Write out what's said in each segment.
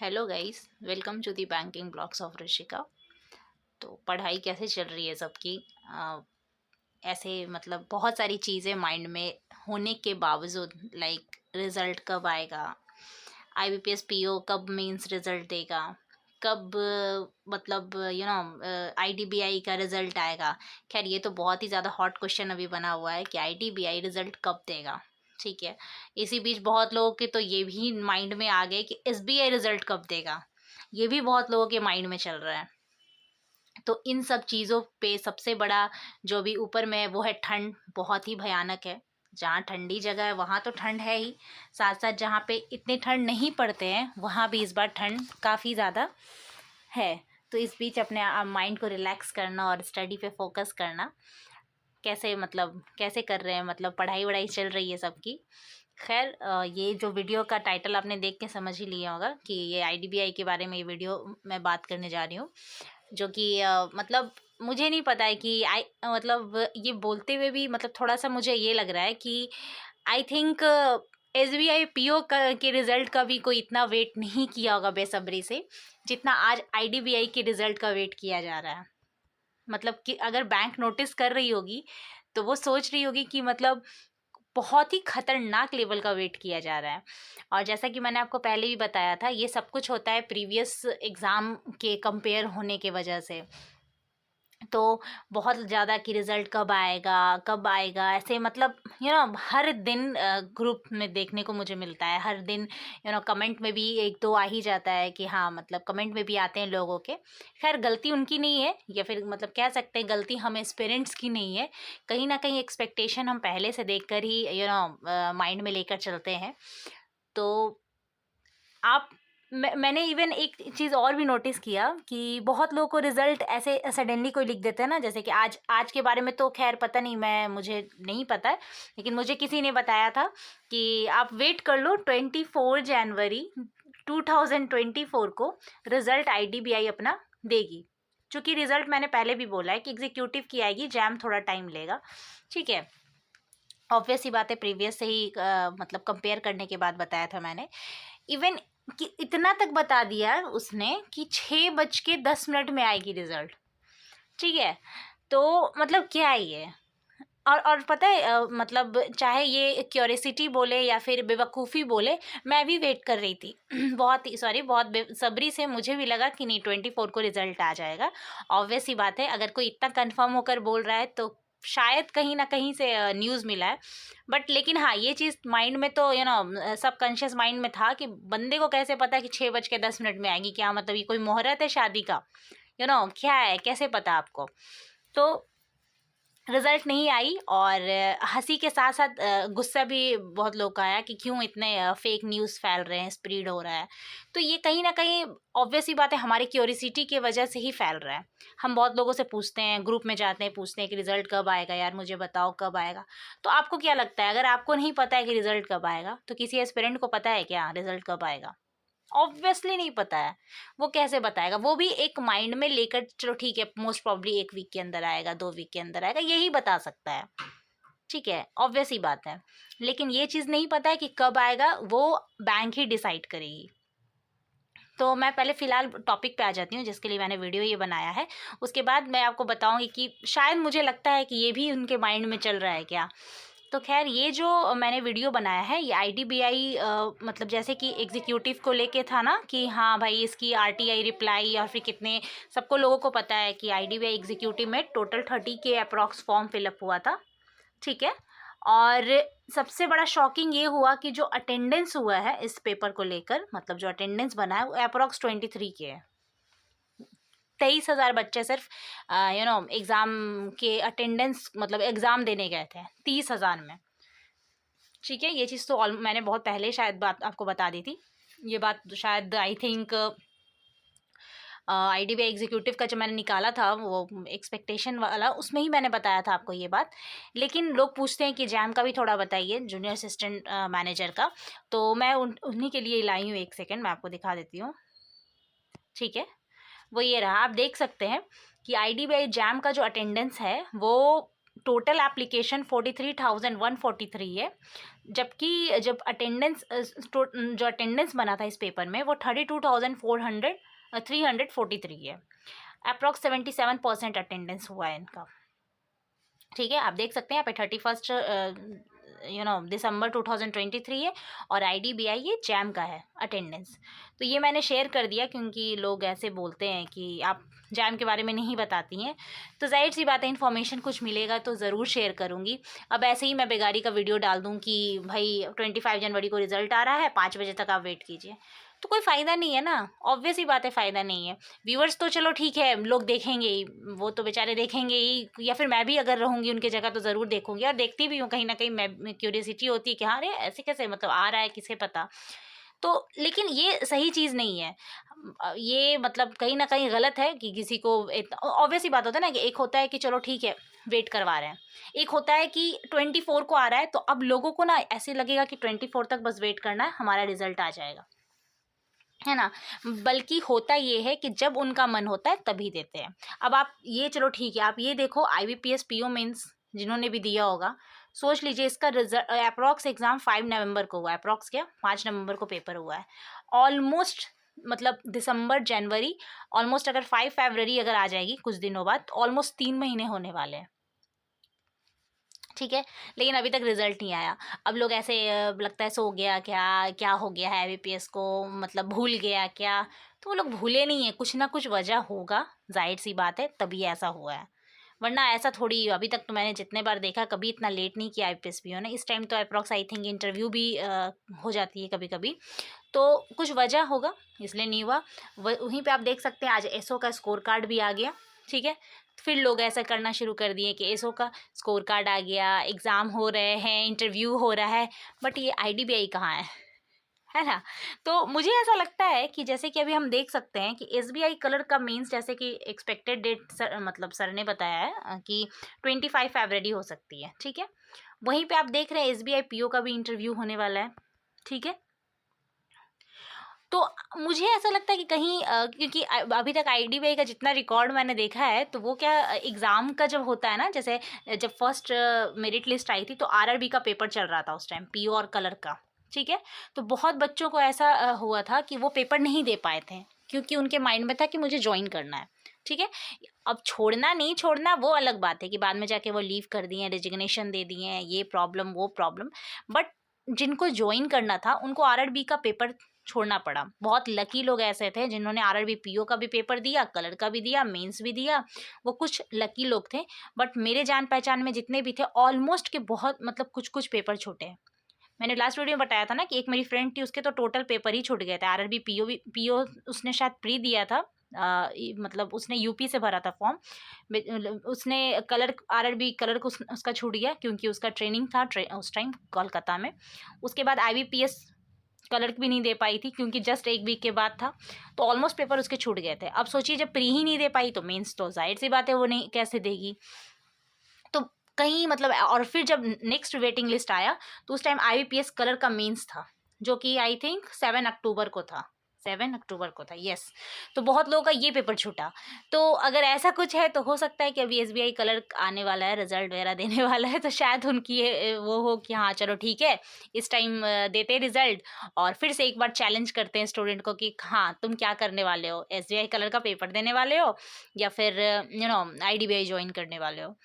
Hello guys, welcome to the banking blogs of Rishika. तो पढ़ाई कैसे चल रही है सबकी? अ, ऐसे मतलब बहुत सारी चीज़ें माइंड में होने के बावजूद, लाइक रिज़ल्ट कब आएगा, आईबीपीएस पीओ कब मेंस रिज़ल्ट देगा, कब मतलब आईडीबीआई का रिज़ल्ट आएगा। खैर ये तो बहुत ही ज़्यादा हॉट क्वेश्चन अभी बना हुआ है कि आईडीबीआई रिज़ल्ट कब देगा। ठीक है। इसी बीच बहुत लोगों के तो ये भी माइंड में आ गए कि एसबीआई रिज़ल्ट कब देगा। ये भी बहुत लोगों के माइंड में चल रहा है। तो इन सब चीज़ों पे सबसे बड़ा जो भी ऊपर में है वो है ठंड। बहुत ही भयानक है। जहाँ ठंडी जगह है वहाँ तो ठंड है ही, साथ साथ जहाँ पे इतने ठंड नहीं पड़ते हैं वहाँ भी इस बार ठंड काफ़ी ज़्यादा है। तो इस बीच अपने माइंड को रिलैक्स करना और स्टडी पे फोकस करना कैसे, मतलब कैसे कर रहे हैं, मतलब पढ़ाई वढ़ाई चल रही है सबकी। खैर ये जो वीडियो का टाइटल आपने देख के समझ ही लिया होगा कि ये आईडीबीआई के बारे में ये वीडियो मैं बात करने जा रही हूँ। जो कि मतलब मुझे नहीं पता है कि मतलब ये बोलते हुए भी मतलब थोड़ा सा मुझे ये लग रहा है कि आई थिंक एसबीआई पीओ के रिज़ल्ट का भी कोई इतना वेट नहीं किया होगा बेसब्री से, जितना आज आईडीबीआई के रिज़ल्ट का वेट किया जा रहा है। मतलब कि अगर बैंक नोटिस कर रही होगी तो वो सोच रही होगी कि मतलब बहुत ही खतरनाक लेवल का वेट किया जा रहा है। और जैसा कि मैंने आपको पहले भी बताया था, ये सब कुछ होता है प्रीवियस एग्ज़ाम के कंपेयर होने के वजह से। तो बहुत ज़्यादा कि रिज़ल्ट कब आएगा, ऐसे मतलब हर दिन ग्रुप में देखने को मुझे मिलता है। हर दिन कमेंट में भी एक दो आ ही जाता है कि हाँ, मतलब कमेंट में भी आते हैं लोगों के। खैर गलती उनकी नहीं है, या फिर मतलब कह सकते हैं गलती हम पेरेंट्स की नहीं है। कहीं ना कहीं एक्सपेक्टेशन हम पहले से देखकर ही माइंड में लेकर चलते हैं। तो आप मैंने इवन एक चीज़ और भी नोटिस किया कि बहुत लोगों को रिजल्ट ऐसे सडनली कोई लिख देता है ना, जैसे कि आज आज के बारे में तो खैर पता नहीं, मुझे नहीं पता है। लेकिन मुझे किसी ने बताया था कि आप वेट कर लो, 24 जनवरी 2024 को रिजल्ट आईडीबीआई अपना देगी। चूँकि रिजल्ट मैंने पहले भी बोला है कि एग्जीक्यूटिव की आएगी, जैम थोड़ा टाइम लेगा। ठीक है, ऑब्वियस ही बात है, प्रीवियस से ही मतलब कंपेयर करने के बाद बताया था मैंने। इवन कि इतना तक बता दिया उसने कि 6:10 में आएगी रिजल्ट। ठीक है, तो मतलब क्या है ये? और पता है मतलब चाहे ये क्यूरियोसिटी बोले या फिर बेवकूफ़ी बोले, मैं भी वेट कर रही थी बहुत ही सॉरी, बहुत बेसब्री से। मुझे भी लगा कि नहीं, 24 को रिजल्ट आ जाएगा। ऑब्वियस ही बात है, अगर कोई इतना कंफर्म होकर बोल रहा है तो शायद कहीं ना कहीं से न्यूज़ मिला है। बट लेकिन हाँ, ये चीज़ माइंड में तो सबकॉन्शियस माइंड में था कि बंदे को कैसे पता कि 6:10 में आएगी? क्या मतलब ये कोई मुहूर्त है शादी का? क्या है, कैसे पता आपको? तो रिजल्ट नहीं आई, और हंसी के साथ साथ गुस्सा भी बहुत लोग का आया कि क्यों इतने फेक न्यूज़ फैल रहे हैं, स्प्रेड हो रहा है। तो ये कहीं ना कहीं ऑब्वियस ही बात है, हमारी क्यूरियोसिटी की वजह से ही फैल रहा है। हम बहुत लोगों से पूछते हैं, ग्रुप में जाते हैं, पूछते हैं कि रिजल्ट कब आएगा यार, मुझे बताओ कब आएगा। तो आपको क्या लगता है, अगर आपको नहीं पता है कि रिजल्ट कब आएगा, तो किसी एस्पिरेंट को पता है क्या रिजल्ट कब आएगा? ऑब्वियसली नहीं पता है। वो कैसे बताएगा? वो भी एक माइंड में लेकर, चलो ठीक है, मोस्ट प्रॉब्ली 1 वीक के अंदर आएगा, 2 वीक के अंदर आएगा, यही बता सकता है। ठीक है, ऑब्वियस ही बात है। लेकिन ये चीज़ नहीं पता है कि कब आएगा, वो बैंक ही डिसाइड करेगी। तो मैं पहले फ़िलहाल टॉपिक पे आ जाती हूँ जिसके लिए मैंने वीडियो ये बनाया है। उसके बाद मैं आपको बताऊँगी कि शायद मुझे लगता है कि ये भी उनके माइंड में चल रहा है क्या। तो खैर ये जो मैंने वीडियो बनाया है, ये आईडीबीआई मतलब जैसे कि एग्जीक्यूटिव को लेके था ना कि हाँ भाई, इसकी आरटीआई रिप्लाई और फिर कितने, सबको लोगों को पता है कि आईडीबीआई एग्जीक्यूटिव में टोटल 30 के अप्रॉक्स फॉर्म फिलअप हुआ था। ठीक है, और सबसे बड़ा शॉकिंग ये हुआ कि जो अटेंडेंस हुआ है इस पेपर को लेकर, मतलब जो अटेंडेंस बना है वो अप्रॉक्स 23 के है। 23,000 बच्चे सिर्फ एग्ज़ाम के अटेंडेंस, मतलब एग्ज़ाम देने गए थे 30,000 में। ठीक है, ये चीज़ तो मैंने बहुत पहले शायद बात आपको बता दी थी। ये बात शायद आई थिंक आईडीबीआई एग्जीक्यूटिव का जो मैंने निकाला था वो एक्सपेक्टेशन वाला, उसमें ही मैंने बताया था आपको ये बात। लेकिन लोग पूछते हैं कि जैम का भी थोड़ा बताइए, जूनियर असिस्टेंट मैनेजर का। तो मैं उन्हीं के लिए लाई हूँ। एक सेकेंड मैं आपको दिखा देती हूँ। ठीक है, वो ये रहा, आप देख सकते हैं कि आईडीबीआई जैम का जो अटेंडेंस है वो टोटल एप्लीकेशन 43,143 है, जबकि जब अटेंडेंस जो अटेंडेंस बना था इस पेपर में वो 32,343 है। अप्रॉक्स 77% अटेंडेंस हुआ है इनका। ठीक है, आप देख सकते हैं यहाँ पे 31 दिसंबर 2023 है और IDBI ये जैम का है अटेंडेंस। तो ये मैंने शेयर कर दिया क्योंकि लोग ऐसे बोलते हैं कि आप जैम के बारे में नहीं बताती हैं, तो जाहिर सी बात है इन्फॉर्मेशन कुछ मिलेगा तो ज़रूर शेयर करूँगी। अब ऐसे ही मैं बेगारी का वीडियो डाल दूँ कि भाई 25 जनवरी को रिजल्ट आ रहा है, 5 बजे तक आप वेट कीजिए, तो कोई फ़ायदा नहीं है ना। ऑब्वियस ही बात है, फ़ायदा नहीं है। व्यूअर्स तो चलो ठीक है, लोग देखेंगे ही, वो तो बेचारे देखेंगे ही, या फिर मैं भी अगर रहूँगी उनकी जगह तो ज़रूर देखूँगी, और देखती भी हूँ कहीं ना कहीं, मैं क्यूरियसिटी होती है कि हाँ अरे ऐसे कैसे मतलब आ रहा है, किसे पता। तो लेकिन ये सही चीज़ नहीं है। ये मतलब कहीं ना कहीं गलत है कि किसी को, ऑब्वियस ही बात होता है ना कि एक होता है कि चलो ठीक है वेट करवा रहे हैं, एक होता है कि 24 को आ रहा है, तो अब लोगों को ना ऐसे लगेगा कि 24 तक बस वेट करना है, हमारा रिजल्ट आ जाएगा, है ना। बल्कि होता ये है कि जब उनका मन होता है तभी देते हैं। अब आप ये चलो ठीक है, आप ये देखो IBPS PO मेंस जिन्होंने भी दिया होगा, सोच लीजिए इसका रिजल्ट अप्रॉक्स एग्ज़ाम 5 नवंबर को हुआ है, अप्रॉक्स क्या 5 नवंबर को पेपर हुआ है। ऑलमोस्ट मतलब दिसंबर जनवरी, ऑलमोस्ट अगर 5 फरवरी अगर आ जाएगी कुछ दिनों बाद, तो ऑलमोस्ट 3 महीने होने वाले हैं। ठीक है, लेकिन अभी तक रिजल्ट नहीं आया। अब लोग ऐसे लगता है सो गया क्या, क्या हो गया है IBPS को, मतलब भूल गया क्या। तो वो लोग भूले नहीं है, कुछ ना कुछ वजह होगा, जाहिर सी बात है, तभी ऐसा हुआ है। वरना ऐसा थोड़ी, अभी तक तो मैंने जितने बार देखा कभी इतना लेट नहीं किया IPS PO ने। इस टाइम तो अप्रॉक्स आई थिंक इंटरव्यू भी हो जाती है कभी कभी, तो कुछ वजह होगा इसलिए नहीं हुआ। वहीं पे आप देख सकते हैं आज एसओ का स्कोर कार्ड भी आ गया। ठीक है, फिर लोग ऐसा करना शुरू कर दिए कि एसओ का स्कोर कार्ड आ गया, एग्ज़ाम हो रहे हैं, इंटरव्यू हो रहा है, बट ये IDBI कहाँ है ना। तो मुझे ऐसा लगता है कि जैसे कि अभी हम देख सकते हैं कि SBI कलर का मीन्स, जैसे कि एक्सपेक्टेड डेट सर मतलब सर ने बताया है कि 25 फरवरी हो सकती है। ठीक है, वहीं पे आप देख रहे हैं SBI PO का भी इंटरव्यू होने वाला है। ठीक है, तो मुझे ऐसा लगता है कि कहीं क्योंकि अभी तक IDBI का जितना रिकॉर्ड मैंने देखा है, तो वो क्या एग्ज़ाम का जब होता है ना, जैसे जब फर्स्ट मेरिट लिस्ट आई थी तो RRB का पेपर चल रहा था उस टाइम, PO और कलर का। ठीक है, तो बहुत बच्चों को ऐसा हुआ था कि वो पेपर नहीं दे पाए थे क्योंकि उनके माइंड में था कि मुझे ज्वाइन करना है। ठीक है, अब छोड़ना नहीं छोड़ना वो अलग बात है कि बाद में जाके वो लीव कर दिए, रेजिग्नेशन दे दिए हैं, ये प्रॉब्लम वो प्रॉब्लम, बट जिनको ज्वाइन करना था उनको RRB का पेपर छोड़ना पड़ा। बहुत लकी लोग ऐसे थे जिन्होंने RRB PO का भी पेपर दिया, कलर का भी दिया, मेंस भी दिया, वो कुछ लकी लोग थे। बट मेरे जान पहचान में जितने भी थे ऑलमोस्ट के बहुत मतलब कुछ कुछ पेपर छूटे। मैंने लास्ट वीडियो में बताया था ना कि एक मेरी फ्रेंड थी, उसके तो टोटल पेपर ही छूट गए थे। RRB PO उसने शायद प्री दिया था, मतलब उसने UP से भरा था फॉर्म, उसने कलर RRB कलर को उसका छूट गया क्योंकि उसका ट्रेनिंग था उस टाइम कोलकाता में। उसके बाद IBPS कलर भी नहीं दे पाई थी क्योंकि जस्ट एक वीक के बाद था, तो ऑलमोस्ट पेपर उसके छूट गए थे। अब सोचिए जब प्री ही नहीं दे पाई तो मेंस तो जाहिर सी बात है वो नहीं कैसे देगी। तो कहीं मतलब, और फिर जब नेक्स्ट वेटिंग लिस्ट आया तो उस टाइम IBPS कलर का मेंस था, जो कि आई थिंक 7 अक्टूबर को था, 7 अक्टूबर को था, यस। तो बहुत लोगों का ये पेपर छूटा। तो अगर ऐसा कुछ है तो हो सकता है कि अभी SBI कलर आने वाला है, रिजल्ट वगैरह देने वाला है, तो शायद उनकी वो हो कि हाँ चलो ठीक है इस टाइम देते रिजल्ट, और फिर से एक बार चैलेंज करते हैं स्टूडेंट को कि हाँ तुम क्या करने वाले हो, SBI कलर का पेपर देने वाले हो या फिर IDBI ज्वाइन करने वाले हो।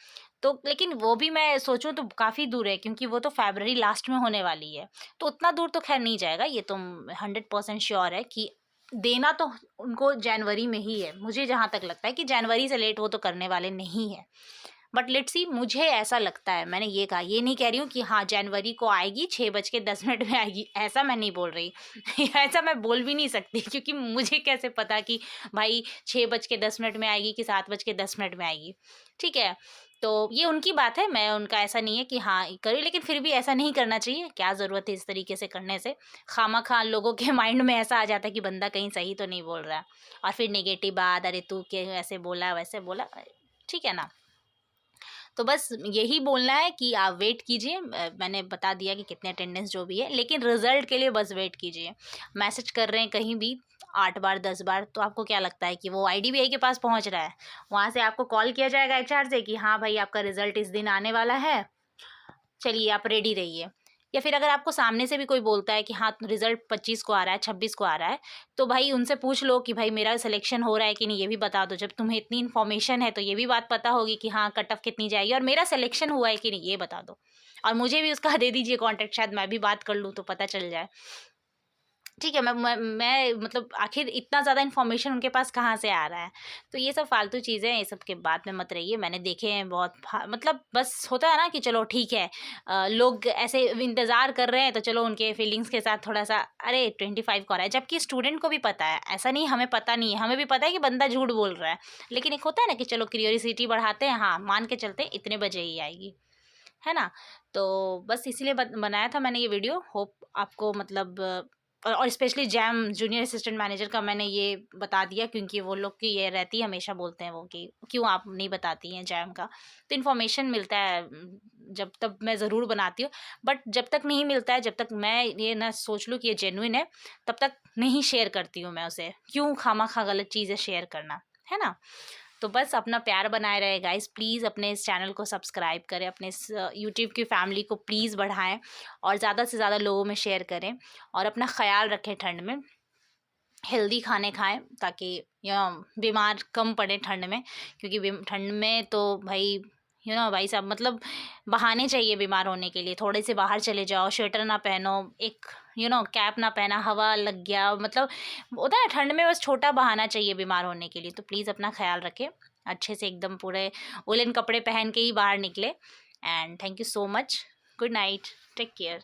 तो लेकिन वो भी मैं सोचूं तो काफ़ी दूर है क्योंकि वो तो फरवरी लास्ट में होने वाली है, तो उतना दूर तो खैर नहीं जाएगा, ये तो 100% श्योर है कि देना तो उनको जनवरी में ही है। मुझे जहाँ तक लगता है कि जनवरी से लेट वो तो करने वाले नहीं है, बट लेट्स सी, मुझे ऐसा लगता है। मैंने ये कहा, ये नहीं कह रही हूँ कि हाँ जनवरी को आएगी 6:10 में आएगी, ऐसा मैं नहीं बोल रही ऐसा मैं बोल भी नहीं सकती क्योंकि मुझे कैसे पता कि भाई 6:10 में आएगी कि 7:10 में आएगी। ठीक है, तो ये उनकी बात है, मैं उनका ऐसा नहीं है कि हाँ करी, लेकिन फिर भी ऐसा नहीं करना चाहिए। क्या ज़रूरत है इस तरीके से करने से, खामा लोगों के माइंड में ऐसा आ जाता है कि बंदा कहीं सही तो नहीं बोल रहा है, और फिर नेगेटिव बात, अरे तू के ऐसे बोला वैसे बोला, ठीक है ना। तो बस यही बोलना है कि आप वेट कीजिए। मैंने बता दिया कि कितने अटेंडेंस जो भी है, लेकिन रिजल्ट के लिए बस वेट कीजिए। मैसेज कर रहे हैं कहीं भी, 8 बार 10 बार, तो आपको क्या लगता है कि वो IDBI के पास पहुंच रहा है? वहाँ से आपको कॉल किया जाएगा HR से कि हाँ भाई आपका रिजल्ट इस दिन आने वाला है, चलिए आप रेडी रहिए। या फिर अगर आपको सामने से भी कोई बोलता है कि हाँ रिजल्ट 25 को आ रहा है, 26 को आ रहा है, तो भाई उनसे पूछ लो कि भाई मेरा सिलेक्शन हो रहा है कि नहीं, ये भी बता दो। जब तुम्हें इतनी इन्फॉर्मेशन है तो ये भी बात पता होगी कि हाँ कट ऑफ कितनी जाएगी, और मेरा सिलेक्शन हुआ है कि नहीं ये बता दो। और मुझे भी उसका दे दीजिए कॉन्टैक्ट, शायद मैं भी बात कर लूँ तो पता चल जाए। ठीक है, मैं मतलब आखिर इतना ज़्यादा इन्फॉर्मेशन उनके पास कहाँ से आ रहा है? तो ये सब फालतू चीज़ें, ये सब के बात में मत रहिए। मैंने देखे हैं बहुत मतलब बस होता है ना कि चलो ठीक है, लोग ऐसे इंतज़ार कर रहे हैं तो चलो उनके फीलिंग्स के साथ थोड़ा सा, अरे 25 को आ रहा है, जबकि स्टूडेंट को भी पता है, ऐसा नहीं हमें पता नहीं है, हमें भी पता है कि बंदा झूठ बोल रहा है। लेकिन एक होता है ना कि चलो क्यूरियोसिटी बढ़ाते हैं, हाँ मान के चलते हैं इतने बजे ही आएगी, है ना? तो बस इसीलिए बनाया था मैंने ये वीडियो। होप आपको मतलब और specially jam junior assistant manager का मैंने ये बता दिया, क्योंकि वो लोग की ये रहती है, हमेशा बोलते हैं वो कि क्यों आप नहीं बताती हैं जैम का। तो इन्फॉर्मेशन मिलता है जब तब मैं ज़रूर बनाती हूँ, बट जब तक नहीं मिलता है, जब तक मैं ये ना सोच लूँ कि ये जेन्युइन है, तब तक नहीं शेयर करती हूँ मैं उसे। क्यों खामा खा गलत चीज़ें शेयर करना, है ना? तो बस अपना प्यार बनाए रहे गाइस, प्लीज़ अपने इस चैनल को सब्सक्राइब करें, अपने इस यूट्यूब की फैमिली को प्लीज़ बढ़ाएं और ज़्यादा से ज़्यादा लोगों में शेयर करें। और अपना ख्याल रखें, ठंड में हेल्दी खाने खाएं ताकि बीमार कम पड़े ठंड में, क्योंकि ठंड में तो भाई भाई साहब मतलब बहाने चाहिए बीमार होने के लिए। थोड़े से बाहर चले जाओ, स्वेटर ना पहनो, एक कैप ना पहना, हवा लग गया, मतलब होता है ना ठंड में, बस छोटा बहाना चाहिए बीमार होने के लिए। तो प्लीज़ अपना ख्याल रखें, अच्छे से एकदम पूरे वुलन कपड़े पहन के ही बाहर निकले। And thank you so much, good night, take care.